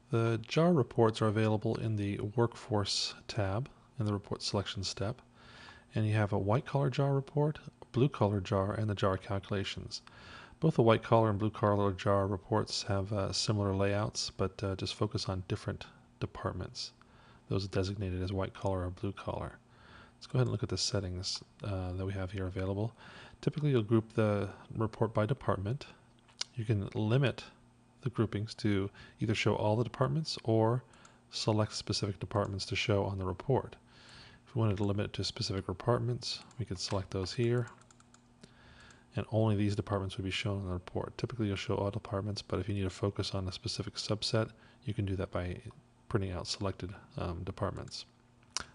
The JAAR reports are available in the Workforce tab in the Report Selection step, and you have a white-collar JAAR report, a blue-collar JAAR, and the JAAR calculations. Both the white-collar and blue-collar JAAR reports have similar layouts, but just focus on different departments, those designated as white-collar or blue-collar. Let's go ahead and look at the settings that we have here available. Typically, you'll group the report by department. You can limit the groupings to either show all the departments or select specific departments to show on the report. If we wanted to limit it to specific departments, we could select those here, and only these departments would be shown in the report. Typically, you'll show all departments, but if you need to focus on a specific subset, you can do that by printing out selected departments.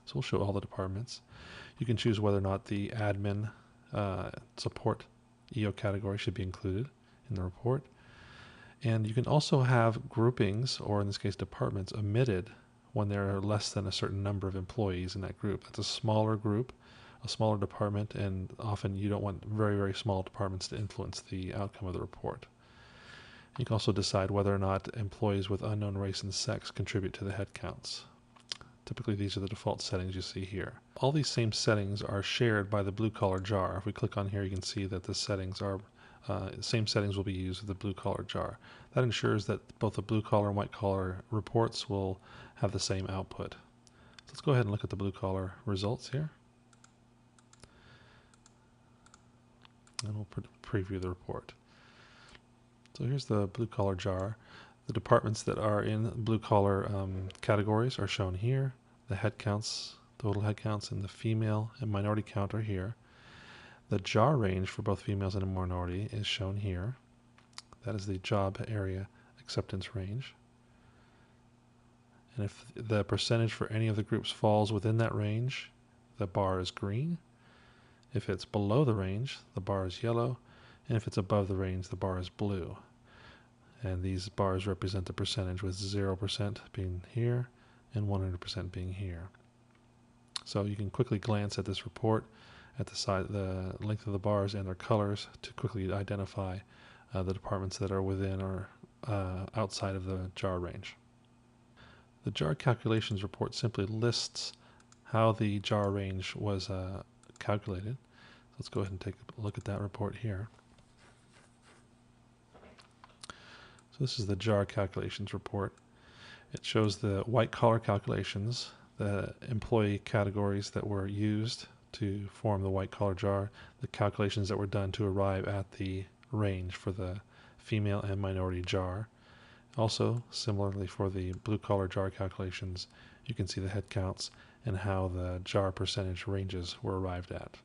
So we'll show all the departments. You can choose whether or not the admin support EO category should be included in the report. And you can also have groupings, or in this case departments, omitted when there are less than a certain number of employees in that group. That's a smaller group, a smaller department, and often you don't want very, very small departments to influence the outcome of the report. You can also decide whether or not employees with unknown race and sex contribute to the head counts. Typically, these are the default settings you see here. All these same settings are shared by the blue-collar JAAR. If we click on here, you can see that the settings are same settings will be used with the blue-collar JAAR. That ensures that both the blue-collar and white-collar reports will have the same output. So let's go ahead and look at the blue-collar results here. And we'll preview the report. So here's the blue-collar JAAR. The departments that are in blue-collar categories are shown here. The head counts, total head counts, and the female and minority count are here. The JAAR range for both females and a minority is shown here. That is the job area acceptance range. And if the percentage for any of the groups falls within that range, the bar is green. If it's below the range, the bar is yellow. And if it's above the range, the bar is blue. And these bars represent the percentage, with 0% being here and 100% being here. So you can quickly glance at this report at the length of the bars and their colors to quickly identify the departments that are within or outside of the JAAR range. The JAAR calculations report simply lists how the JAAR range was calculated. So let's go ahead and take a look at that report here. So this is the JAAR calculations report. It shows the white-collar calculations, the employee categories that were used to form the white-collar JAAR, the calculations that were done to arrive at the range for the female and minority JAAR. Also, similarly for the blue-collar JAAR calculations, you can see the head counts and how the JAAR percentage ranges were arrived at.